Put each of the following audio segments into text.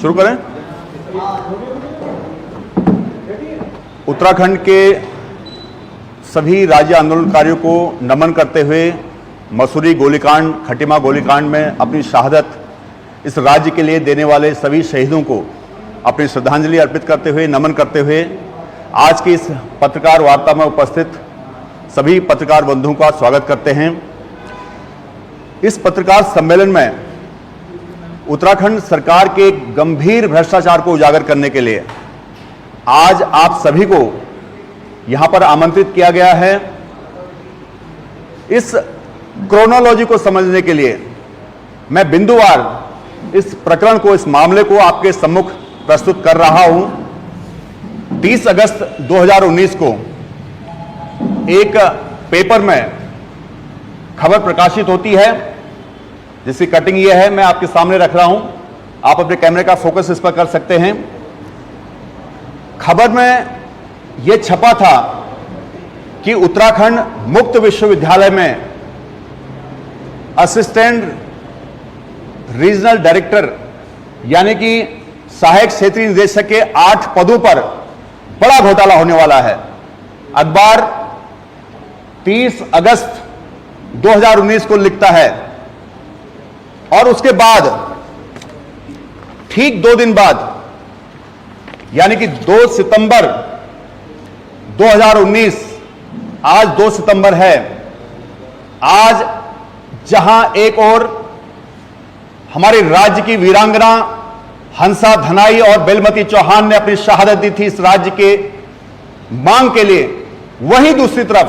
शुरू करें। उत्तराखंड के सभी राज्य आंदोलनकारियों को नमन करते हुए मसूरी गोलीकांड, खटीमा गोलीकांड में अपनी शहादत इस राज्य के लिए देने वाले सभी शहीदों को अपनी श्रद्धांजलि अर्पित करते हुए, नमन करते हुए आज की इस पत्रकार वार्ता में उपस्थित सभी पत्रकार बंधुओं का स्वागत करते हैं। इस पत्रकार सम्मेलन में उत्तराखंड सरकार के गंभीर भ्रष्टाचार को उजागर करने के लिए आज आप सभी को यहां पर आमंत्रित किया गया है। इस क्रोनोलॉजी को समझने के लिए मैं बिंदुवार इस प्रकरण को, इस मामले को आपके सम्मुख प्रस्तुत कर रहा हूं। 30 अगस्त 2019 को एक पेपर में खबर प्रकाशित होती है जिसकी कटिंग यह है, मैं आपके सामने रख रहा हूं। आप अपने कैमरे का फोकस इस पर कर सकते हैं। खबर में यह छपा था कि उत्तराखंड मुक्त विश्वविद्यालय में असिस्टेंट रीजनल डायरेक्टर यानी कि सहायक क्षेत्रीय निदेशक के 8 पदों पर बड़ा घोटाला होने वाला है। अखबार 30 अगस्त 2019 को लिखता है और उसके बाद ठीक 2 दिन बाद यानी कि 2 सितंबर 2019, आज 2 सितंबर है, आज जहां एक और हमारे राज्य की वीरांगना हंसा धनाई और बेलमती चौहान ने अपनी शहादत दी थी इस राज्य के मांग के लिए, वहीं दूसरी तरफ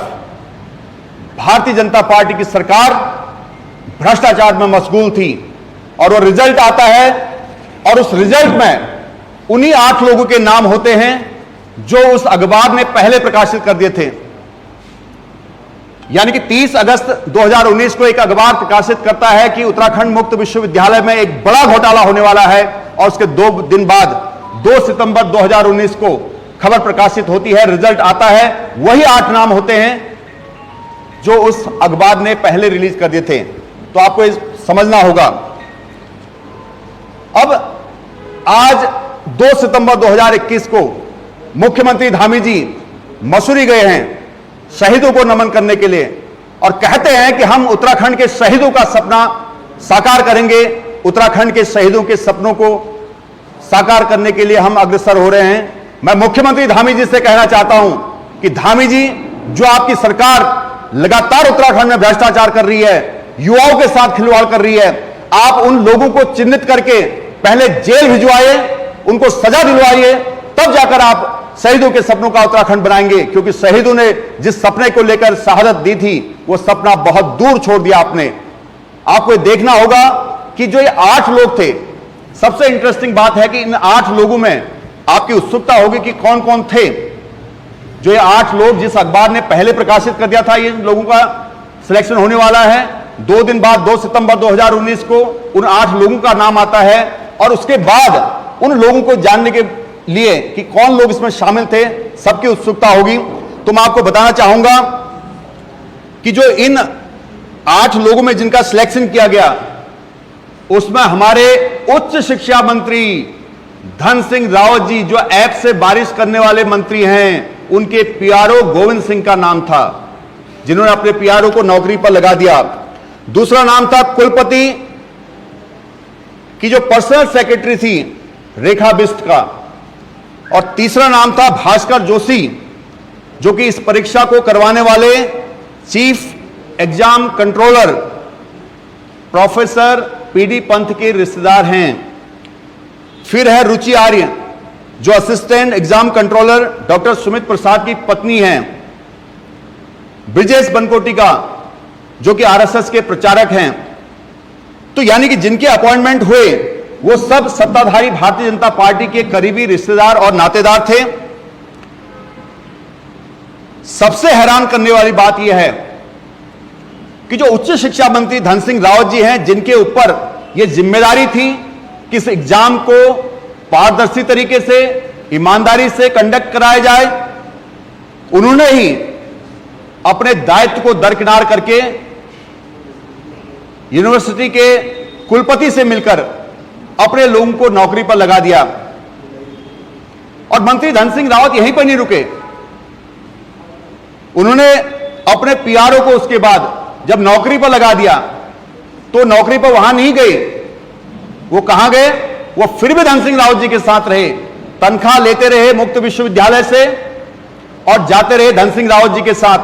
भारतीय जनता पार्टी की सरकार भ्रष्टाचार में मशगूल थी। और वो रिजल्ट आता है और उस रिजल्ट में उन्हीं 8 लोगों के नाम होते हैं जो उस अखबार ने पहले प्रकाशित कर दिए थे। यानी कि 30 अगस्त 2019 को एक अखबार प्रकाशित करता है कि उत्तराखंड मुक्त विश्वविद्यालय में एक बड़ा घोटाला होने वाला है और उसके 2 दिन बाद 2 सितंबर 2019 को खबर प्रकाशित होती है, रिजल्ट आता है, वही 8 नाम होते हैं जो उस अखबार ने पहले रिलीज कर दिए थे। तो आपको समझना होगा। अब आज 2 सितंबर 2021 को मुख्यमंत्री धामी जी मसूरी गए हैं शहीदों को नमन करने के लिए और कहते हैं कि हम उत्तराखंड के शहीदों का सपना साकार करेंगे। उत्तराखंड के शहीदों के सपनों को साकार करने के लिए हम अग्रसर हो रहे हैं। मैं मुख्यमंत्री धामी जी से कहना चाहता हूं कि धामी जी, जो आपकी सरकार लगातार उत्तराखंड में भ्रष्टाचार कर रही है, युवाओं के साथ खिलवाड़ कर रही है, आप उन लोगों को चिन्हित करके पहले जेल भिजवाइए, उनको सजा दिलवाइए, तब जाकर आप शहीदों के सपनों का उत्तराखंड बनाएंगे। क्योंकि शहीदों ने जिस सपने को लेकर शहादत दी थी वो सपना बहुत दूर छोड़ दिया आपने। आपको देखना होगा कि जो ये 8 लोग थे, सबसे इंटरेस्टिंग बात है कि इन 8 लोगों में आपकी उत्सुकता होगी कि कौन कौन थे। जो ये 8 लोग जिस अखबार ने पहले प्रकाशित कर दिया था, ये लोगों का सिलेक्शन होने वाला है। 2 दिन बाद 2 सितंबर 2019 को उन 8 लोगों का नाम आता है और उसके बाद उन लोगों को जानने के लिए कि कौन लोग इसमें शामिल थे, सबकी उत्सुकता होगी। तो मैं आपको बताना चाहूंगा कि जो इन 8 लोगों में जिनका सिलेक्शन किया गया, उसमें हमारे उच्च शिक्षा मंत्री धन सिंह रावत जी, जो ऐप से बारिश करने वाले मंत्री हैं, उनके पीआरओ गोविंद सिंह का नाम था, जिन्होंने अपने पीआरओ को नौकरी पर लगा दिया। दूसरा नाम था कुलपति की जो पर्सनल सेक्रेटरी थी रेखा बिष्ट का। और तीसरा नाम था भास्कर जोशी, जो कि इस परीक्षा को करवाने वाले chief exam controller professor PD Pant के रिश्तेदार हैं। फिर है रुचि आर्य, जो assistant exam controller doctor Sumit Prasad की पत्नी हैं। ब्रिजेश बनकोटिका, जो कि आरएसएस के प्रचारक हैं। तो यानी कि जिनके अपॉइंटमेंट हुए वो सब सत्ताधारी भारतीय जनता पार्टी के करीबी रिश्तेदार और नातेदार थे। सबसे हैरान करने वाली बात यह है कि जो उच्च शिक्षा मंत्री धन सिंह रावत जी हैं, जिनके ऊपर यह जिम्मेदारी थी कि इस एग्जाम को पारदर्शी तरीके से, ईमानदारी से कंडक्ट कराया जाए, उन्होंने ही अपने दायित्व को दरकिनार करके यूनिवर्सिटी के कुलपति से मिलकर अपने लोगों को नौकरी पर लगा दिया। और मंत्री धन सिंह रावत यहीं पर नहीं रुके, उन्होंने अपने पीआरओ को उसके बाद जब नौकरी पर लगा दिया तो नौकरी पर वहां नहीं गए, वो कहां गए? वो फिर भी धन सिंह रावत जी के साथ रहे, तनख्वाह लेते रहे मुक्त विश्वविद्यालय से और जाते रहे धन सिंह रावत जी के साथ।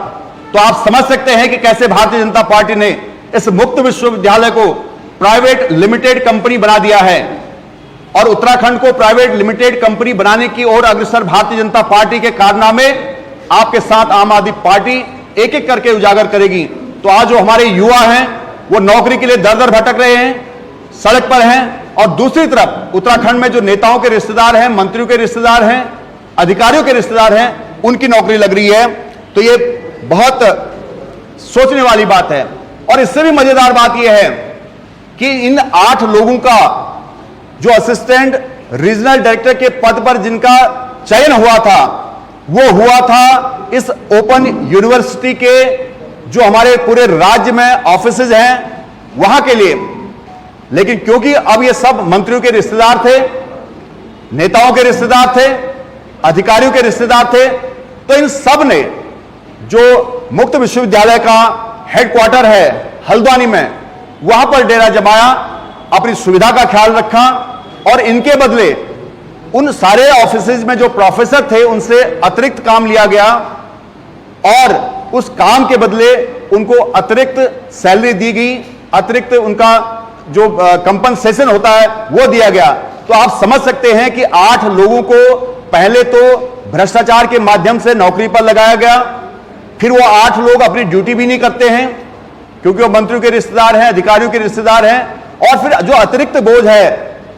तो आप समझ सकते हैं कि कैसे भारतीय जनता पार्टी ने इस मुक्त विश्वविद्यालय को प्राइवेट लिमिटेड कंपनी बना दिया है और उत्तराखंड को प्राइवेट लिमिटेड कंपनी बनाने की ओर अग्रसर भारतीय जनता पार्टी के कारनामे आपके साथ आम आदमी पार्टी एक एक करके उजागर करेगी। तो आज जो हमारे युवा हैं वो नौकरी के लिए दर दर भटक रहे हैं, सड़क पर हैं, और दूसरी तरफ उत्तराखंड में जो नेताओं के रिश्तेदार हैं, मंत्रियों के रिश्तेदार हैं, अधिकारियों के रिश्तेदार हैं, उनकी नौकरी लग रही है। तो ये बहुत सोचने वाली बात है। और इससे भी मजेदार बात यह है कि इन 8 लोगों का जो असिस्टेंट रीजनल डायरेक्टर के पद पर जिनका चयन हुआ था वो हुआ था इस ओपन यूनिवर्सिटी के जो हमारे पूरे राज्य में ऑफिसेज हैं वहां के लिए। लेकिन क्योंकि अब ये सब मंत्रियों के रिश्तेदार थे, नेताओं के रिश्तेदार थे, अधिकारियों के रिश्तेदार थे, तो इन सब ने जो मुक्त विश्वविद्यालय का हेडक्वार्टर है हल्द्वानी में, वहां पर डेरा जमाया, अपनी सुविधा का ख्याल रखा और इनके बदले उन सारे ऑफिसेज में जो प्रोफेसर थे उनसे अतिरिक्त काम लिया गया और उस काम के बदले उनको अतिरिक्त सैलरी दी गई, अतिरिक्त उनका जो कंपनसेशन होता है वो दिया गया। तो आप समझ सकते हैं कि 8 लोगों को पहले तो भ्रष्टाचार के माध्यम से नौकरी पर लगाया गया, फिर वो 8 लोग अपनी ड्यूटी भी नहीं करते हैं क्योंकि वो मंत्रियों के रिश्तेदार हैं, अधिकारियों के रिश्तेदार हैं, और फिर जो अतिरिक्त बोझ है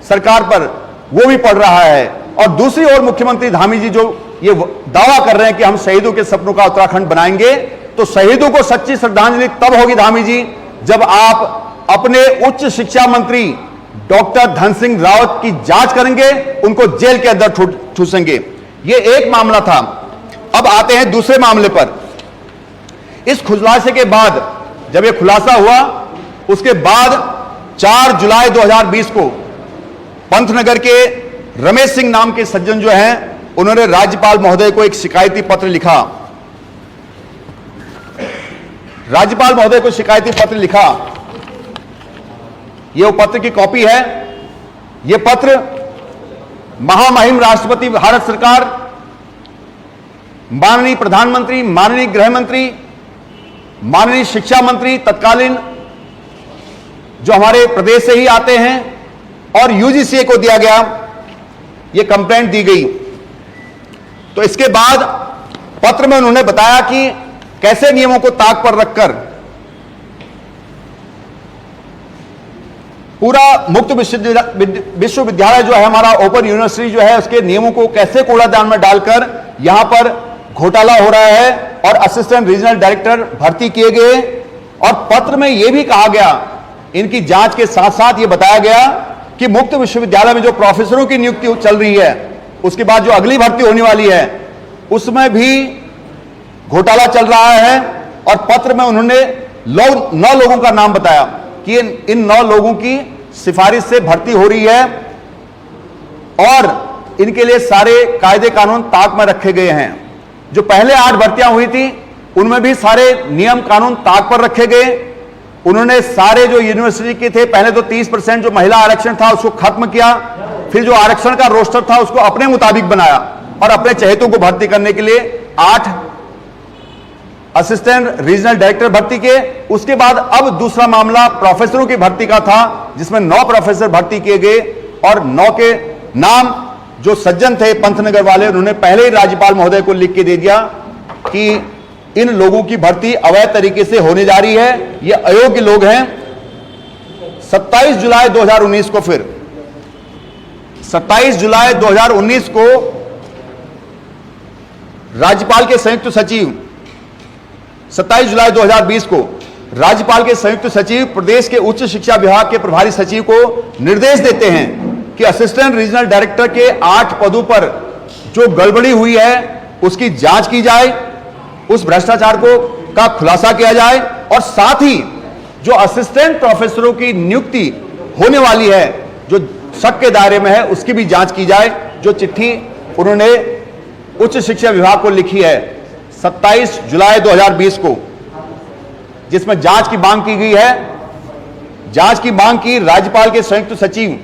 सरकार पर वो भी पड़ रहा है। और दूसरी ओर मुख्यमंत्री धामी जी जो ये दावा कर रहे हैं कि हम शहीदों के सपनों का उत्तराखंड बनाएंगे, तो शहीदों को सच्ची श्रद्धांजलि तब होगी धामी जी जब आप अपने उच्च शिक्षा मंत्री डॉक्टर धन सिंह रावत की जांच करेंगे, उनको जेल के अंदर ठूसेंगे। ये एक मामला था। अब आते हैं दूसरे मामले पर। इस खुलासे के बाद जब यह खुलासा हुआ उसके बाद 4 जुलाई 2020 को पंतनगर के रमेश सिंह नाम के सज्जन जो हैं उन्होंने राज्यपाल महोदय को एक शिकायती पत्र लिखा। राज्यपाल महोदय को शिकायती पत्र लिखा, यह वो पत्र की कॉपी है। यह पत्र महामहिम राष्ट्रपति भारत सरकार, माननीय प्रधानमंत्री, माननीय गृह मंत्री, माननीय शिक्षा मंत्री तत्कालीन जो हमारे प्रदेश से ही आते हैं और यूजीसी को दिया गया, यह कंप्लेंट दी गई। तो इसके बाद पत्र में उन्होंने बताया कि कैसे नियमों को ताक पर रखकर पूरा मुक्त विश्वविद्यालय जो है हमारा ओपन यूनिवर्सिटी जो है उसके नियमों को कैसे कूड़ादान में डालकर यहां पर घोटाला हो रहा है और असिस्टेंट रीजनल डायरेक्टर भर्ती किए गए। और पत्र में यह भी कहा गया, इनकी जांच के साथ साथ यह बताया गया कि मुक्त विश्वविद्यालय में जो प्रोफेसरों की नियुक्ति चल रही है उसके बाद जो अगली भर्ती होने वाली है उसमें भी घोटाला चल रहा है। और पत्र में उन्होंने 9 लोगों का नाम बताया कि इन 9 लोगों की सिफारिश से भर्ती हो रही है और इनके लिए सारे कायदे कानून ताक में रखे गए हैं। जो पहले 8 भर्तियां हुई थी उनमें भी सारे नियम कानून ताक पर रखे गए। उन्होंने सारे जो यूनिवर्सिटी के थे पहले तो 30% जो महिला आरक्षण था उसको खत्म किया, फिर जो आरक्षण का रोस्टर था उसको अपने मुताबिक बनाया और अपने चहेतों को भर्ती करने के लिए 8 असिस्टेंट रीजनल डायरेक्टर भर्ती किए। उसके बाद अब दूसरा मामला प्रोफेसरों की भर्ती का था जिसमें 9 प्रोफेसर भर्ती किए गए और 9 के नाम जो सज्जन थे पंतनगर वाले उन्होंने पहले ही राज्यपाल महोदय को लिख के दे दिया कि इन लोगों की भर्ती अवैध तरीके से होने जा रही है, ये अयोग्य लोग हैं। 27 जुलाई 2019 को फिर 27 जुलाई 2019 को राज्यपाल के संयुक्त सचिव 27 जुलाई 2020 को राज्यपाल के संयुक्त सचिव प्रदेश के उच्च शिक्षा विभाग के प्रभारी सचिव को निर्देश देते हैं कि असिस्टेंट रीजनल डायरेक्टर के 8 पदों पर जो गड़बड़ी हुई है उसकी जांच की जाए, उस भ्रष्टाचार को का खुलासा किया जाए और साथ ही जो असिस्टेंट प्रोफेसरों की नियुक्ति होने वाली है, जो शक के दायरे में है उसकी भी जांच की जाए। जो चिट्ठी उन्होंने उच्च शिक्षा विभाग को लिखी है 27 जुलाई 2020 को, जिसमें जांच की मांग की गई है। जांच की मांग की राज्यपाल के संयुक्त सचिव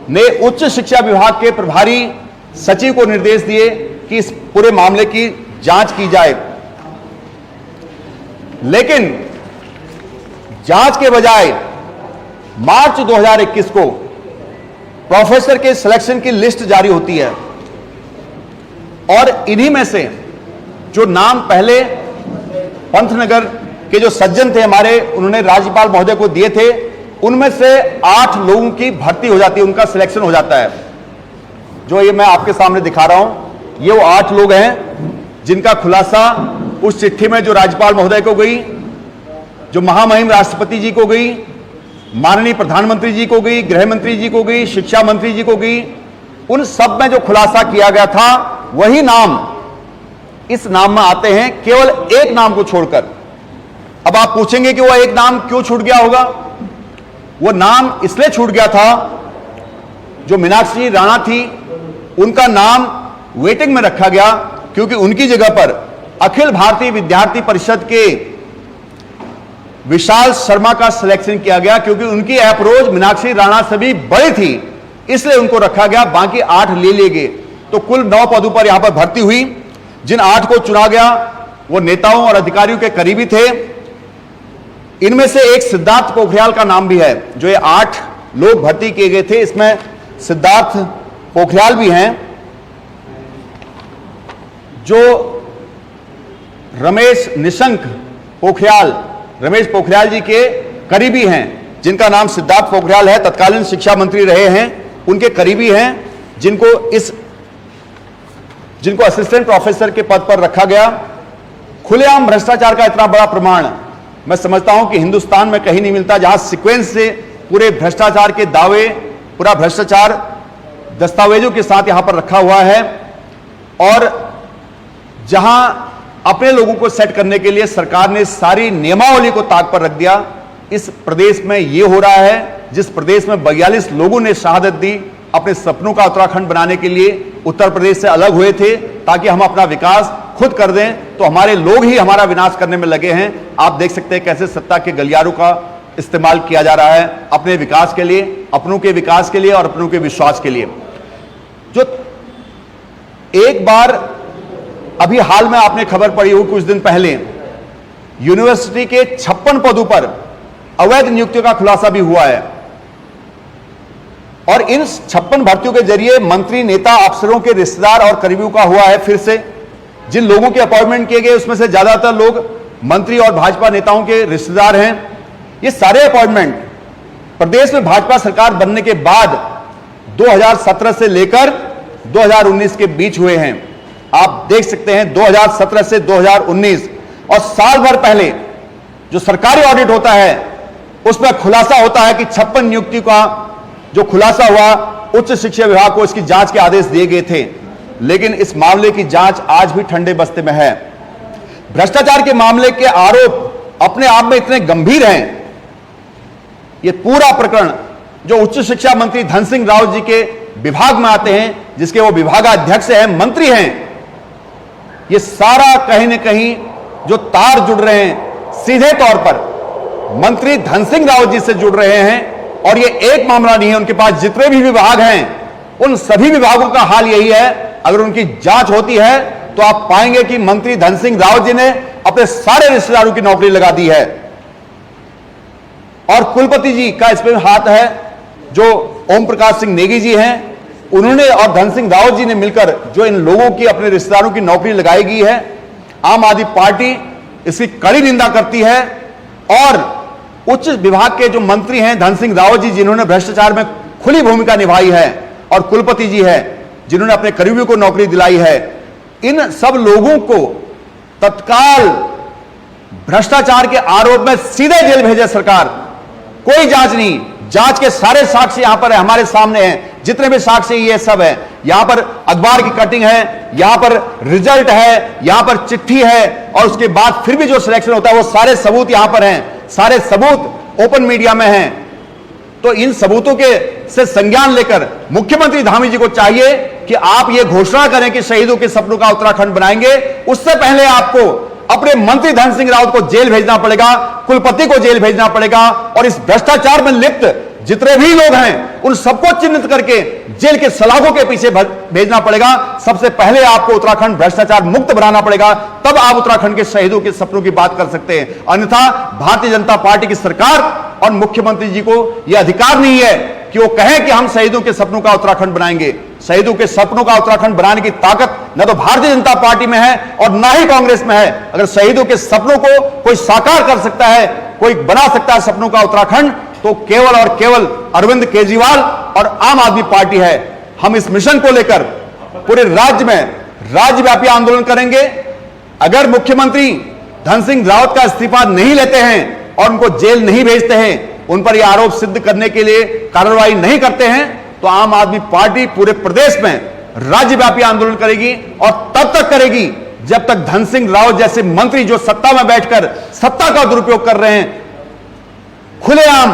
ने उच्च शिक्षा विभाग के प्रभारी सचिव को निर्देश दिए कि इस पूरे मामले की जांच की जाए, लेकिन जांच के बजाय मार्च 2021 को प्रोफेसर के सिलेक्शन की लिस्ट जारी होती है और इन्हीं में से जो नाम पहले पंतनगर के जो सज्जन थे हमारे, उन्होंने राज्यपाल महोदय को दिए थे, उनमें से 8 लोगों की भर्ती हो जाती है, उनका सिलेक्शन हो जाता है। जो ये मैं आपके सामने दिखा रहा हूं, ये वो 8 लोग हैं जिनका खुलासा उस चिट्ठी में जो राज्यपाल महोदय को गई, जो महामहिम राष्ट्रपति जी को गई, माननीय प्रधानमंत्री जी को गई, गृह मंत्री जी को गई, शिक्षा मंत्री जी को गई, उन सब में जो खुलासा किया गया था वही नाम इस नाम में आते हैं, केवल एक नाम को छोड़कर। अब आप पूछेंगे कि वो एक नाम क्यों छूट गया होगा? वो नाम इसलिए छूट गया था, जो मीनाक्षी राणा थी उनका नाम वेटिंग में रखा गया, क्योंकि उनकी जगह पर अखिल भारतीय विद्यार्थी परिषद के विशाल शर्मा का सिलेक्शन किया गया, क्योंकि उनकी अप्रोच मीनाक्षी राणा से भी बड़ी थी, इसलिए उनको रखा गया। बाकी 8 ले लिए गए, तो कुल 9 पदों पर यहां पर भर्ती हुई। जिन 8 को चुना गया वो नेताओं और अधिकारियों के करीबी थे। इनमें से एक सिद्धार्थ पोखरियाल का नाम भी है। जो ये 8 लोग भर्ती किए गए थे, इसमें सिद्धार्थ पोखरियाल भी हैं, जो रमेश निशंक पोखरियाल, रमेश पोखरियाल जी के करीबी हैं, जिनका नाम सिद्धार्थ पोखरियाल है, तत्कालीन शिक्षा मंत्री रहे हैं, उनके करीबी हैं, जिनको असिस्टेंट प्रोफेसर के पद पर रखा गया। खुलेआम भ्रष्टाचार का इतना बड़ा प्रमाण मैं समझता हूं कि हिंदुस्तान में कहीं नहीं मिलता, जहां सीक्वेंस से पूरे भ्रष्टाचार के दावे, पूरा भ्रष्टाचार दस्तावेजों के साथ यहां पर रखा हुआ है, और जहां अपने लोगों को सेट करने के लिए सरकार ने सारी नियमावली को ताक पर रख दिया। इस प्रदेश में यह हो रहा है, जिस प्रदेश में 42 लोगों ने शहादत दी अपने सपनों का उत्तराखंड बनाने के लिए, उत्तर प्रदेश से अलग हुए थे ताकि हम अपना विकास खुद कर दें, तो हमारे लोग ही हमारा विनाश करने में लगे हैं। आप देख सकते हैं कैसे सत्ता के गलियारों का इस्तेमाल किया जा रहा है अपने विकास के लिए, अपनों के विकास के लिए और अपनों के विश्वास के लिए। जो एक बार अभी हाल में आपने खबर पड़ी हो, कुछ दिन पहले यूनिवर्सिटी के 56 पदों पर अवैध नियुक्तियों का खुलासा भी हुआ है, और इन 56 भर्तियों के जरिए मंत्री, नेता, अफसरों के रिश्तेदार और करीबियों का हुआ है। फिर से जिन लोगों के अपॉइंटमेंट किए गए उसमें से ज्यादातर लोग मंत्री और भाजपा नेताओं के रिश्तेदार हैं। ये सारे अपॉइंटमेंट प्रदेश में भाजपा सरकार बनने के बाद 2017 से लेकर 2019 के बीच हुए हैं। आप देख सकते हैं 2017 से 2019, और साल भर पहले जो सरकारी ऑडिट होता है उसमें खुलासा होता है कि 56 नियुक्ति का जो खुलासा हुआ, उच्च शिक्षा विभाग को इसकी जांच के आदेश दिए गए थे, लेकिन इस मामले की जांच आज भी ठंडे बस्ते में है। भ्रष्टाचार के मामले के आरोप अपने आप में इतने गंभीर हैं। ये पूरा प्रकरण जो उच्च शिक्षा मंत्री धन सिंह रावत जी के विभाग में आते हैं, जिसके वो विभागाध्यक्ष हैं, मंत्री हैं, ये सारा कहीं न कहीं जो तार जुड़ रहे हैं सीधे तौर पर मंत्री धन सिंह रावत जी से जुड़ रहे हैं। और ये एक मामला नहीं है, उनके पास जितने भी विभाग हैं उन सभी विभागों का हाल यही है। अगर उनकी जांच होती है तो आप पाएंगे कि मंत्री धन सिंह रावत जी ने अपने सारे रिश्तेदारों की नौकरी लगा दी है, और कुलपति जी का इसमें हाथ है। जो ओम प्रकाश सिंह नेगी जी हैं, उन्होंने और धन सिंह रावत जी ने मिलकर जो इन लोगों की, अपने रिश्तेदारों की नौकरी लगाई गई है, आम आदमी पार्टी इसकी कड़ी निंदा करती है। और उच्च विभाग के जो मंत्री हैं धन सिंह रावत जी, जिन्होंने भ्रष्टाचार में खुली भूमिका निभाई है, और कुलपति जी हैं जिन्होंने अपने करीबियों को नौकरी दिलाई है, इन सब लोगों को तत्काल भ्रष्टाचार के आरोप में सीधे जेल भेजे सरकार। कोई जांच नहीं, जांच के सारे साक्ष्य यहां पर है, हमारे सामने हैं। जितने भी साक्ष्य ये सब है, यहां पर अखबार की कटिंग है, यहां पर रिजल्ट है, यहां पर चिट्ठी है, और उसके बाद फिर भी जो सिलेक्शन होता है वो सारे सबूत यहां पर हैं, सारे सबूत ओपन मीडिया में हैं। तो तो इन सबूतों के से संज्ञान लेकर मुख्यमंत्री धामी जी को चाहिए कि आप यह घोषणा करें कि शहीदों के सपनों का उत्तराखंड बनाएंगे। उससे पहले आपको अपने मंत्री धन सिंह रावत को जेल भेजना पड़ेगा, कुलपति को जेल भेजना पड़ेगा, और इस भ्रष्टाचार में लिप्त जितने भी लोग हैं उन सबको चिन्हित करके जेल के सलाखों के पीछे भेजना पड़ेगा। सबसे पहले आपको उत्तराखंड भ्रष्टाचार मुक्त बनाना पड़ेगा, तब आप उत्तराखंड के शहीदों के सपनों की बात कर सकते हैं। अन्यथा भारतीय जनता पार्टी की सरकार और मुख्यमंत्री जी को यह अधिकार नहीं है कि वो कहें कि हम शहीदों के सपनों का उत्तराखंड बनाएंगे। शहीदों के सपनों का उत्तराखंड बनाने की ताकत न तो भारतीय जनता पार्टी में है और ना ही कांग्रेस में है। अगर शहीदों के सपनों को कोई साकार कर सकता है, कोई बना सकता है सपनों का उत्तराखंड, तो केवल और केवल अरविंद केजरीवाल और आम आदमी पार्टी है। हम इस मिशन को लेकर पूरे राज्य में राज्यव्यापी आंदोलन करेंगे। अगर मुख्यमंत्री धन सिंह रावत का इस्तीफा नहीं लेते हैं और उनको जेल नहीं भेजते हैं, उन पर यह आरोप सिद्ध करने के लिए कार्रवाई नहीं करते हैं, तो आम आदमी पार्टी पूरे प्रदेश में राज्यव्यापी आंदोलन करेगी, और तब तक करेगी जब तक धन सिंह रावत जैसे मंत्री जो सत्ता में बैठकर सत्ता का दुरुपयोग कर रहे हैं, खुलेआम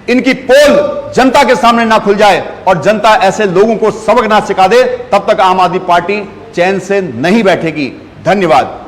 इनकी पोल जनता के सामने ना खुल जाए और जनता ऐसे लोगों को सबक ना सिखा दे, तब तक आम आदमी पार्टी चैन से नहीं बैठेगी। धन्यवाद।